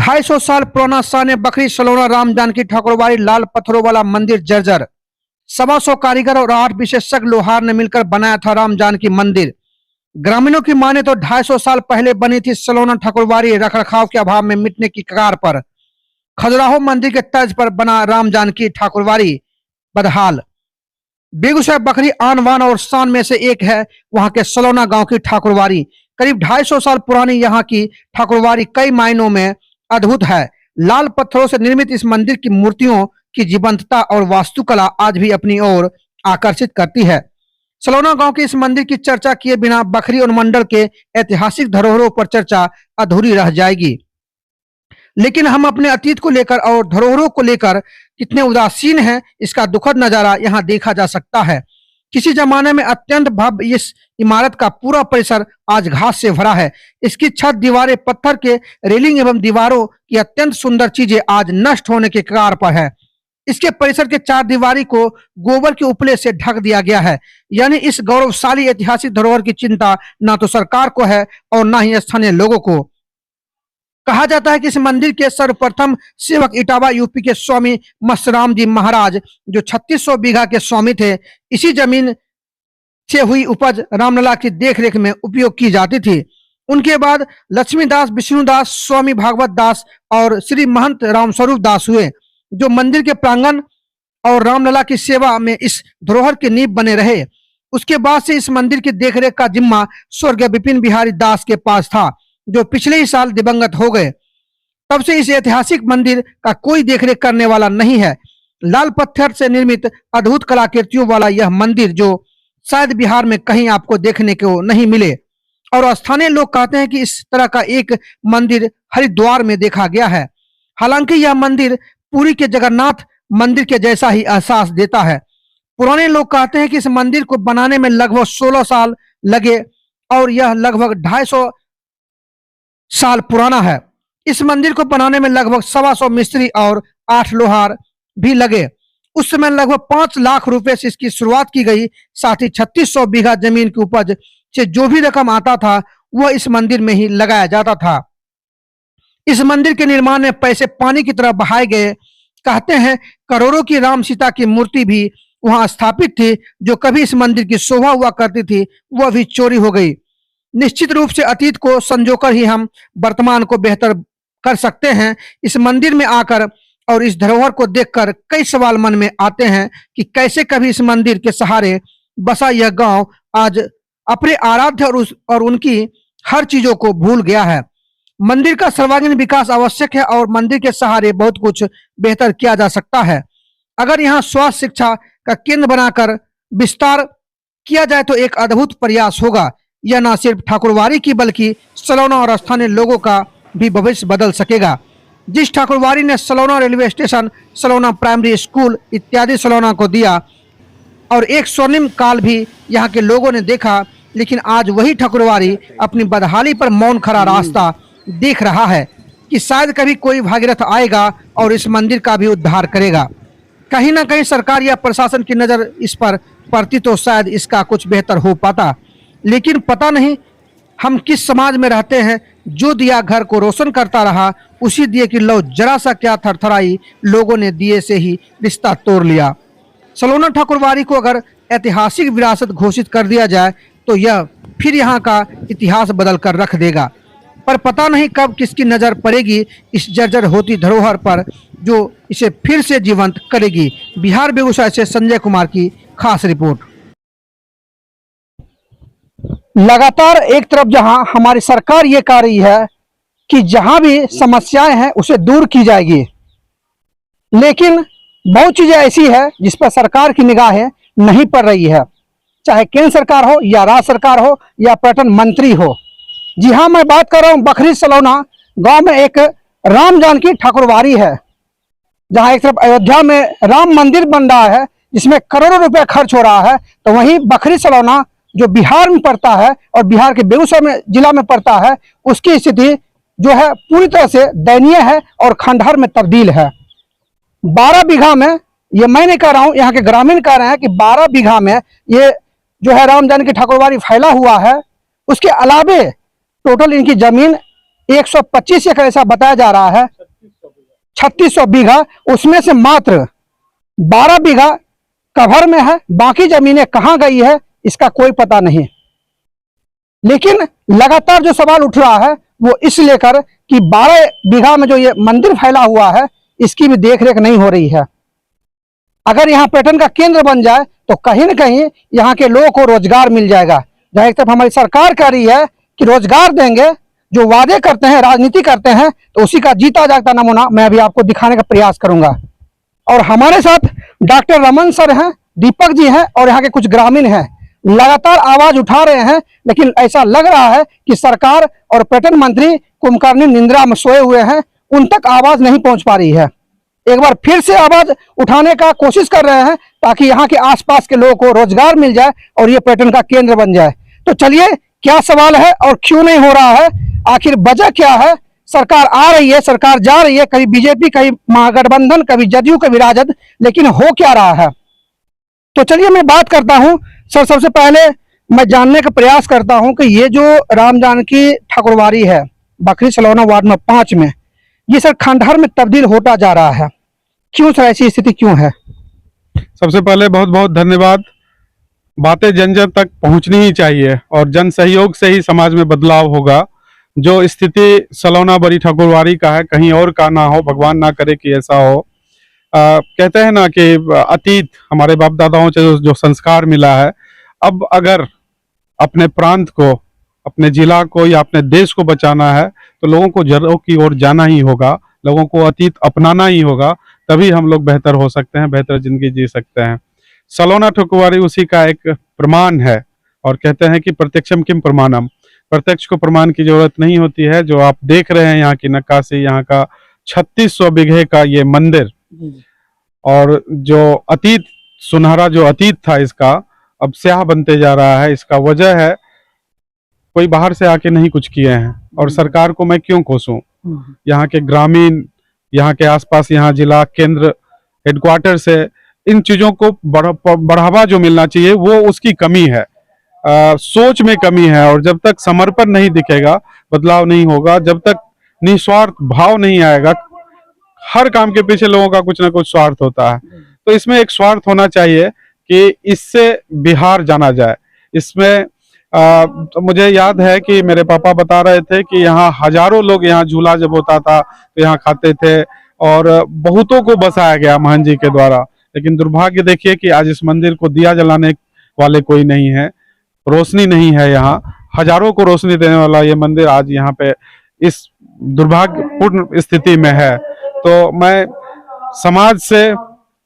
250 साल पुराना शान बखरी सलोना राम जानकी ठाकुरवाड़ी लाल पत्थरों वाला मंदिर जर्जर। 125 कारीगर और 8 विशेषज्ञ लोहार ने मिलकर बनाया था राम जानकी मंदिर। ग्रामीणों की माने तो 250 साल पहले बनी थी सलोना ठाकुरवाड़ी रखरखाव के अभाव में मिटने की कगार पर। खजुराहो मंदिर के तर्ज पर बना राम जानकी ठाकुरवाड़ी बदहाल। बेगूसराय बखरी आन बान और शान में से एक है वहां के सलोना गांव की ठाकुरवाड़ी। करीब 250 साल पुरानी यहाँ की ठाकुरवाड़ी कई मायनों में अद्भुत है। लाल पत्थरों से निर्मित इस मंदिर की मूर्तियों की जीवंतता और वास्तुकला आज भी अपनी ओर आकर्षित करती है। सलोना गांव के इस मंदिर की चर्चा किए बिना बखरी अनुमंडल के ऐतिहासिक धरोहरों पर चर्चा अधूरी रह जाएगी। लेकिन हम अपने अतीत को लेकर और धरोहरों को लेकर कितने उदासीन हैं, इसका दुखद नजारा यहाँ देखा जा सकता है। किसी जमाने में अत्यंत भव्य इस इमारत का पूरा परिसर आज घास से भरा है। इसकी छत, दीवारें, पत्थर के रेलिंग एवं दीवारों की अत्यंत सुंदर चीजें आज नष्ट होने के कगार पर है। इसके परिसर के 4 दीवारी को गोबर के उपले से ढक दिया गया है। यानी इस गौरवशाली ऐतिहासिक धरोहर की चिंता ना तो सरकार को है और ना ही स्थानीय लोगों को। कहा जाता है कि इस मंदिर के सर्वप्रथम सेवक इटावा यूपी के स्वामी मस्तराम जी महाराज, जो 3600 बीघा के स्वामी थे। इसी जमीन से हुई उपज रामलला की देखरेख में उपयोग की जाती थी। उनके बाद लक्ष्मीदास, विष्णुदास, स्वामी भागवत दास और श्री महंत रामस्वरूप दास हुए, जो मंदिर के प्रांगण और रामलला की सेवा में इस धरोहर की नींव बने रहे। उसके बाद से इस मंदिर की देखरेख का जिम्मा स्वर्गीय विपिन बिहारी दास के पास था, जो पिछले ही साल दिवंगत हो गए। तब से इस ऐतिहासिक मंदिर का कोई देखरेख करने वाला नहीं है। लाल पत्थर से निर्मित अद्भुत कलाकृतियों वाला यह मंदिर, जो शायद बिहार में कहीं आपको देखने को नहीं मिले, और स्थानीय लोग कहते हैं कि इस तरह का एक मंदिर हरिद्वार में देखा गया है। हालांकि यह मंदिर पुरी के जगन्नाथ मंदिर के जैसा ही एहसास देता है। पुराने लोग कहते हैं कि इस मंदिर को बनाने में लगभग 16 साल लगे और यह लगभग 250 साल पुराना है। इस मंदिर को बनाने में लगभग 125 मिस्त्री और 8 लोहार भी लगे। उस समय लगभग 5 लाख रुपए से इसकी शुरुआत की गई। साथ ही 3600 बीघा जमीन की उपज से जो भी रकम आता था वह इस मंदिर में ही लगाया जाता था। इस मंदिर के निर्माण में पैसे पानी की तरह बहाए गए। कहते हैं करोड़ों की राम सीता की मूर्ति भी वहां स्थापित थी, जो कभी इस मंदिर की शोभा हुआ करती थी, वह भी चोरी हो गई। निश्चित रूप से अतीत को संजोकर ही हम वर्तमान को बेहतर कर सकते हैं। इस मंदिर में आकर और इस धरोहर को देखकर कई सवाल मन में आते हैं कि कैसे कभी इस मंदिर के सहारे बसा यह गांव आज अपने आराध्य और उनकी हर चीजों को भूल गया है। मंदिर का सर्वांगीण विकास आवश्यक है और मंदिर के सहारे बहुत कुछ बेहतर किया जा सकता है। अगर यहाँ स्वास्थ्य शिक्षा का केंद्र बनाकर विस्तार किया जाए तो एक अद्भुत प्रयास होगा। यह न सिर्फ ठाकुरवाड़ी की बल्कि सलोना और स्थानीय लोगों का भी भविष्य बदल सकेगा। जिस ठाकुरवाड़ी ने सलोना रेलवे स्टेशन, सलोना प्राइमरी स्कूल इत्यादि सलोना को दिया और एक स्वर्णिम काल भी यहाँ के लोगों ने देखा, लेकिन आज वही ठाकुरवाड़ी अपनी बदहाली पर मौन खड़ा रास्ता देख रहा है कि शायद कभी कोई भागीरथ आएगा और इस मंदिर का भी उद्धार करेगा। कहीं ना कहीं सरकार या प्रशासन की नजर इस पर पड़ती तो शायद इसका कुछ बेहतर हो पाता। लेकिन पता नहीं हम किस समाज में रहते हैं। जो दिया घर को रोशन करता रहा, उसी दिए की लौ जरा सा क्या थरथराई, लोगों ने दिए से ही रिश्ता तोड़ लिया। सलोना ठाकुरवाड़ी को अगर ऐतिहासिक विरासत घोषित कर दिया जाए तो यह फिर यहाँ का इतिहास बदल कर रख देगा। पर पता नहीं कब किसकी नजर पड़ेगी इस जर्जर होती धरोहर पर, जो इसे फिर से जीवंत करेगी। बिहार बेगूसराय से संजय कुमार की खास रिपोर्ट। लगातार एक तरफ जहां हमारी सरकार ये कह रही है कि जहां भी समस्याएं हैं उसे दूर की जाएगी, लेकिन बहुत चीजें ऐसी है जिस पर सरकार की निगाहें नहीं पड़ रही है, चाहे केंद्र सरकार हो या राज्य सरकार हो या पर्यटन मंत्री हो। जी हाँ, मैं बात कर रहा हूँ बखरी सलोना गांव में एक राम जानकी ठाकुरवाड़ी है, जहां एक तरफ अयोध्या में राम मंदिर बन रहा है जिसमें करोड़ों रुपए खर्च हो रहा है, तो वहीं बखरी सलोना जो बिहार में पड़ता है और बिहार के बेगूसराय में जिला में पड़ता है, उसकी स्थिति जो है पूरी तरह से दयनीय है और खंडहर में तब्दील है। 12 बीघा में, ये मैं नहीं कह रहा हूँ, यहाँ के ग्रामीण कह रहे हैं कि 12 बीघा में ये जो है राम जानकी ठाकुरवाड़ी फैला हुआ है। उसके अलावे टोटल इनकी जमीन 125 एकड़ ऐसा बताया जा रहा है। 3600 बीघा, उसमें से मात्र 12 बीघा कवर में है, बाकी जमीनें कहां गई है इसका कोई पता नहीं। लेकिन लगातार जो सवाल उठ रहा है वो इस लेकर कि 12 बीघा में जो ये मंदिर फैला हुआ है इसकी भी देखरेख नहीं हो रही है। अगर यहाँ पर्यटन का केंद्र बन जाए तो कहीं न कहीं यहाँ के लोगों को रोजगार मिल जाएगा। जहाँ एक तरफ हमारी सरकार कह रही है कि रोजगार देंगे, जो वादे करते हैं, राजनीति करते हैं, तो उसी का जीता जागता नमूना मैं अभी आपको दिखाने का प्रयास करूंगा। और हमारे साथ डॉक्टर रमन सर हैं, दीपक जी हैं और यहाँ के कुछ ग्रामीण हैं। लगातार आवाज उठा रहे हैं, लेकिन ऐसा लग रहा है कि सरकार और पर्यटन मंत्री कुंभकर्णी निंद्रा में सोए हुए हैं, उन तक आवाज नहीं पहुंच पा रही है। एक बार फिर से आवाज उठाने का कोशिश कर रहे हैं ताकि यहाँ के आसपास के लोगों को रोजगार मिल जाए और ये पर्यटन का केंद्र बन जाए। तो चलिए, क्या सवाल है और क्यों नहीं हो रहा है, आखिर वजह क्या है? सरकार आ रही है, सरकार जा रही है, कभी बीजेपी, कभी महागठबंधन, कभी जदयू, कभी राजद, लेकिन हो क्या रहा है? तो चलिए मैं बात करता हूं सर। सबसे पहले मैं जानने का प्रयास करता हूं कि ये जो राम जानकी ठाकुरबाड़ी है बखरी सलौना वार्ड नंबर 5 में, ये सर खंडहर में तब्दील होता जा रहा है, क्यों सर, ऐसी स्थिति क्यों है? सबसे पहले बहुत बहुत धन्यवाद। बातें जन जन तक पहुंचनी ही चाहिए और जन सहयोग से ही समाज में बदलाव होगा। जो स्थिति सलौना बड़ी ठाकुरबाड़ी का है, कहीं और का ना हो, भगवान ना करे कि ऐसा हो। कहते हैं ना कि अतीत हमारे बाप दादाओं से जो संस्कार मिला है, अब अगर अपने प्रांत को, अपने जिला को या अपने देश को बचाना है तो लोगों को जड़ों की ओर जाना ही होगा, लोगों को अतीत अपनाना ही होगा, तभी हम लोग बेहतर हो सकते हैं, बेहतर जिंदगी जी सकते हैं। सलौना ठाकुरबाड़ी उसी का एक प्रमाण है और कहते हैं कि प्रत्यक्षम किम प्रमाणम, प्रत्यक्ष को प्रमाण की जरूरत नहीं होती है। जो आप देख रहे हैं यहाँ की नक्काशी, यहाँ का 3600 बीघे का ये मंदिर, और जो अतीत, सुनहरा जो अतीत था इसका, अब स्याह बनते जा रहा है। इसका वजह है कोई बाहर से आके नहीं कुछ किए हैं, और सरकार को मैं क्यों कोसूं। यहाँ के ग्रामीण, यहाँ के आसपास, यहाँ जिला केंद्र हेडक्वार्टर से इन चीजों को बढ़ावा जो मिलना चाहिए वो उसकी कमी है, सोच में कमी है। और जब तक समर्पण नहीं दिखेगा, बदलाव नहीं होगा, जब तक निस्वार्थ भाव नहीं आएगा, हर काम के पीछे लोगों का कुछ ना कुछ स्वार्थ होता है, तो इसमें एक स्वार्थ होना चाहिए कि इससे बिहार जाना जाए। इसमें तो मुझे याद है कि मेरे पापा बता रहे थे कि यहाँ हजारों लोग, यहाँ झूला जब होता था तो यहाँ खाते थे और बहुतों को बसाया गया महन जी के द्वारा। लेकिन दुर्भाग्य देखिए कि आज इस मंदिर को दिया जलाने वाले कोई नहीं है, रोशनी नहीं है, यहाँ हजारों को रोशनी देने वाला ये मंदिर आज यहाँ पे इस दुर्भाग्यपूर्ण स्थिति में है। तो मैं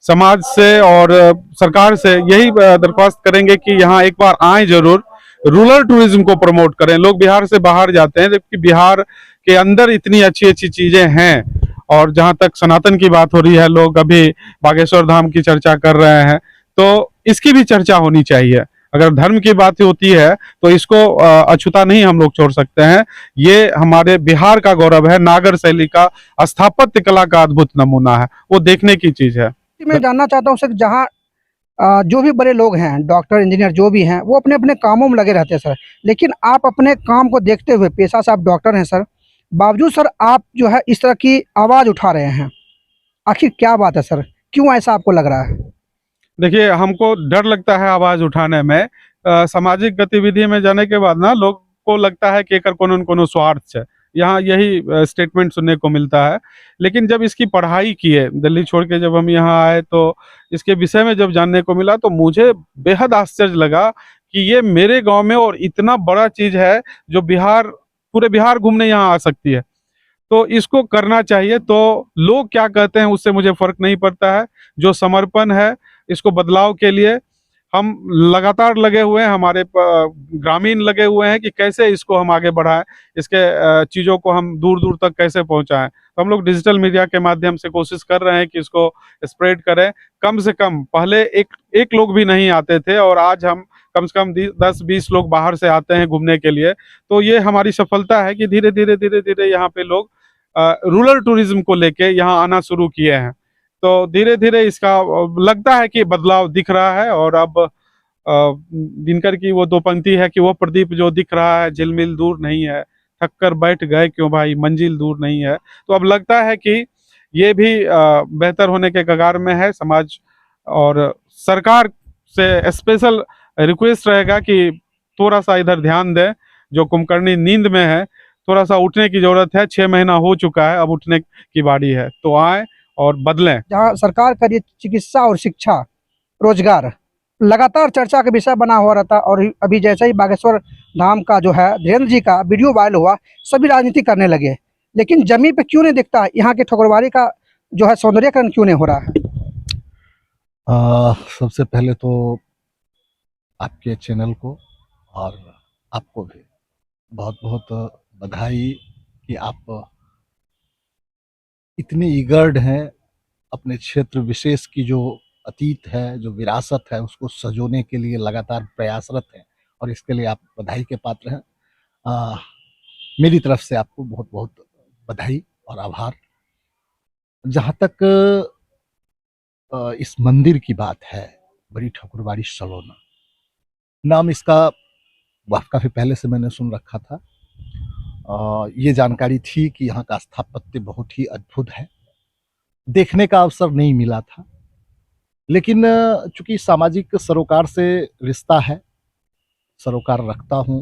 समाज से और सरकार से यही दरख्वास्त करेंगे कि यहाँ एक बार आए जरूर, रूरल टूरिज्म को प्रमोट करें। लोग बिहार से बाहर जाते हैं, जबकि बिहार के अंदर इतनी अच्छी अच्छी चीजें हैं। और जहां तक सनातन की बात हो रही है, लोग अभी बागेश्वर धाम की चर्चा कर रहे हैं, तो इसकी भी चर्चा होनी चाहिए। अगर धर्म की बात होती है तो इसको अछूता नहीं हम लोग छोड़ सकते हैं। ये हमारे बिहार का गौरव है, नागर शैली का, स्थापत्य कला का अद्भुत नमूना है, वो देखने की चीज है। मैं जानना चाहता हूँ सर, जहाँ जो भी बड़े लोग हैं, डॉक्टर, इंजीनियर जो भी हैं, वो अपने अपने कामों में लगे रहते हैं सर, लेकिन आप अपने काम को देखते हुए, पेशा से आप डॉक्टर हैं सर, बावजूद सर आप जो है इस तरह की आवाज़ उठा रहे हैं, आखिर क्या बात है सर, क्यों ऐसा आपको लग रहा है? देखिए, हमको डर लगता है आवाज उठाने में। सामाजिक गतिविधि में जाने के बाद ना लोग को लगता है कि एकर कोनो न कोनो स्वार्थ है, यहाँ यही स्टेटमेंट सुनने को मिलता है। लेकिन जब इसकी पढ़ाई किए, दिल्ली छोड़ के जब हम यहाँ आए, तो इसके विषय में जब जानने को मिला तो मुझे बेहद आश्चर्य लगा कि ये मेरे गांव में और इतना बड़ा चीज है जो पूरे बिहार घूमने यहाँ आ सकती है, तो इसको करना चाहिए। तो लोग क्या कहते हैं उससे मुझे फर्क नहीं पड़ता है। जो समर्पण है, इसको बदलाव के लिए हम लगातार लगे हुए हैं, हमारे ग्रामीण लगे हुए हैं कि कैसे इसको हम आगे बढ़ाएं, इसके चीज़ों को हम दूर दूर तक कैसे पहुंचाएं। तो हम लोग डिजिटल मीडिया के माध्यम से कोशिश कर रहे हैं कि इसको स्प्रेड करें। कम से कम पहले एक लोग भी नहीं आते थे, और आज हम कम से कम 10-20 लोग बाहर से आते हैं घूमने के लिए। तो ये हमारी सफलता है कि धीरे धीरे यहाँ पे लोग रूरल टूरिज्म को लेके यहाँ आना शुरू किए हैं। तो धीरे धीरे इसका लगता है कि बदलाव दिख रहा है। और अब दिनकर की वो 2 पंक्ति है कि वो प्रदीप जो दिख रहा है झिलमिल दूर नहीं है, थक कर बैठ गए क्यों भाई मंजिल दूर नहीं है। तो अब लगता है कि ये भी बेहतर होने के कगार में है समाज। और सरकार से स्पेशल रिक्वेस्ट रहेगा कि थोड़ा सा इधर ध्यान दें, जो कुंभकर्णी नींद में है, थोड़ा सा उठने की जरूरत है। 6 महीना हो चुका है, अब उठने की बारी है, तो आए और बदलें। जहां सरकार का ये चिकित्सा और शिक्षा, रोजगार लगातार चर्चा का विषय बना हुआ रहता, और अभी जैसे ही बागेश्वर धाम का जो है धीरेन्द्र जी का वीडियो वायरल हुआ, सभी राजनीति करने लगे। लेकिन जमीन पे क्यों नहीं दिखता यहाँ के ठकुरबाड़ी का जो है सौंदर्यकरण क्यों नहीं हो रहा है? सबसे पहले तो आपके चैनल को और आपको भी बहुत बहुत बधाई कि आप इतने ईगर्ड हैं अपने क्षेत्र विशेष की जो अतीत है, जो विरासत है, उसको सजोने के लिए लगातार प्रयासरत हैं, और इसके लिए आप बधाई के पात्र हैं। मेरी तरफ से आपको बहुत बहुत बधाई और आभार। जहाँ तक इस मंदिर की बात है, बड़ी ठकुरबाड़ी सलोना नाम इसका काफ़ी पहले से मैंने सुन रखा था। ये जानकारी थी कि यहाँ का स्थापत्य बहुत ही अद्भुत है, देखने का अवसर नहीं मिला था। लेकिन चूंकि सामाजिक सरोकार से रिश्ता है, सरोकार रखता हूँ,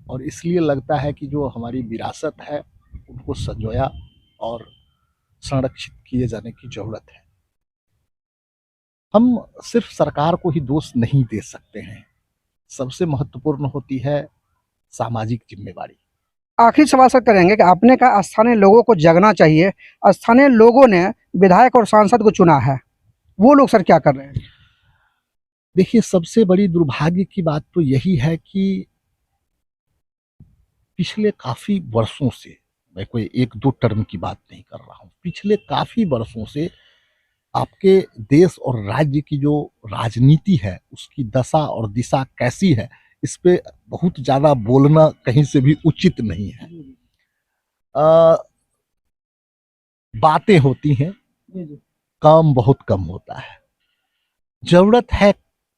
और इसलिए लगता है कि जो हमारी विरासत है उनको संजोया और संरक्षित किए जाने की जरूरत है। हम सिर्फ सरकार को ही दोष नहीं दे सकते हैं, सबसे महत्वपूर्ण होती है सामाजिक जिम्मेवारी। आखिरी सवाल सर करेंगे कि आपने कहा स्थानीय लोगों को जगना चाहिए, स्थानीय लोगों ने विधायक और सांसद को चुना है, वो लोग सर क्या कर रहे हैं? देखिए, सबसे बड़ी दुर्भाग्य की बात तो यही है कि पिछले काफी वर्षों से, मैं कोई 1-2 टर्म की बात नहीं कर रहा हूँ, पिछले काफी वर्षों से आपके देश और राज्य की जो राजनीति है उसकी दशा और दिशा कैसी है, इस पे बहुत ज्यादा बोलना कहीं से भी उचित नहीं है। बातें होती हैं, काम बहुत कम होता है। जरूरत है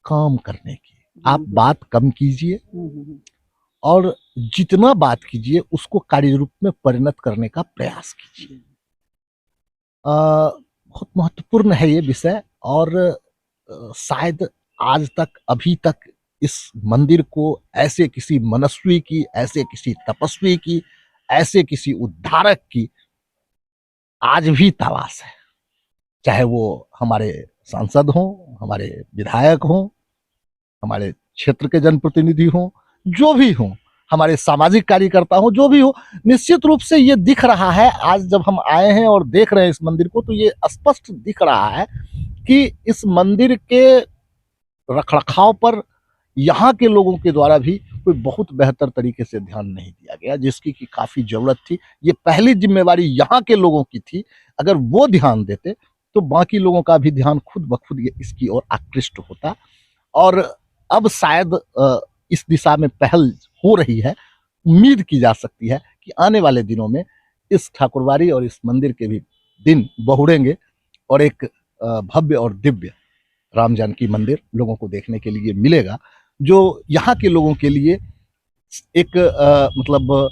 काम करने की। आप बात कम कीजिए और जितना बात कीजिए उसको कार्य रूप में परिणत करने का प्रयास कीजिए। बहुत महत्वपूर्ण है ये विषय, और शायद आज तक, अभी तक इस मंदिर को ऐसे किसी मनस्वी की, ऐसे किसी तपस्वी की, ऐसे किसी उद्धारक की आज भी तलाश है। चाहे वो हमारे सांसद हों, हमारे विधायक हों, हमारे क्षेत्र के जनप्रतिनिधि हों, जो भी हों, हमारे सामाजिक कार्यकर्ता हों, जो भी हो, निश्चित रूप से ये दिख रहा है। आज जब हम आए हैं और देख रहे हैं इस मंदिर को, तो ये स्पष्ट दिख रहा है कि इस मंदिर के रखरखाव पर यहाँ के लोगों के द्वारा भी कोई बहुत बेहतर तरीके से ध्यान नहीं दिया गया, जिसकी की काफ़ी ज़रूरत थी। ये पहली जिम्मेवारी यहाँ के लोगों की थी। अगर वो ध्यान देते तो बाकी लोगों का भी ध्यान खुद ब खुद इसकी ओर आकृष्ट होता, और अब शायद इस दिशा में पहल हो रही है। उम्मीद की जा सकती है कि आने वाले दिनों में इस ठाकुरबाड़ी और इस मंदिर के भी दिन बहुरेंगे, और एक भव्य और दिव्य राम जानकी मंदिर लोगों को देखने के लिए मिलेगा, जो यहाँ के लोगों के लिए एक मतलब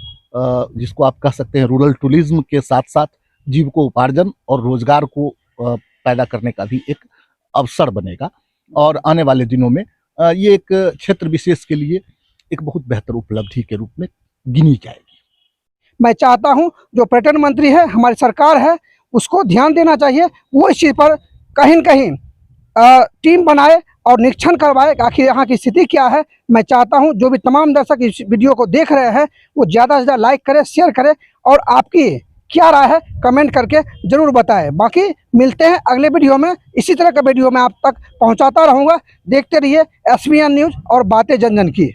जिसको आप कह सकते हैं रूरल टूरिज्म के साथ साथ जीविकोपार्जन और रोजगार को पैदा करने का भी एक अवसर बनेगा, और आने वाले दिनों में ये एक क्षेत्र विशेष के लिए एक बहुत बेहतर उपलब्धि के रूप में गिनी जाएगी। मैं चाहता हूं जो पर्यटन मंत्री है, हमारी सरकार है, उसको ध्यान देना चाहिए। वो इस चीज़ पर कहीं न कहीं टीम बनाए और निरीक्षण करवाए कि आखिर यहाँ की स्थिति क्या है। मैं चाहता हूं जो भी तमाम दर्शक इस वीडियो को देख रहे हैं वो ज़्यादा से ज़्यादा लाइक करें, शेयर करें, और आपकी क्या राय है कमेंट करके ज़रूर बताएं। बाकी मिलते हैं अगले वीडियो में। इसी तरह का वीडियो मैं आप तक पहुँचाता रहूँगा। देखते रहिए SBN न्यूज़ और बातें जन जन की।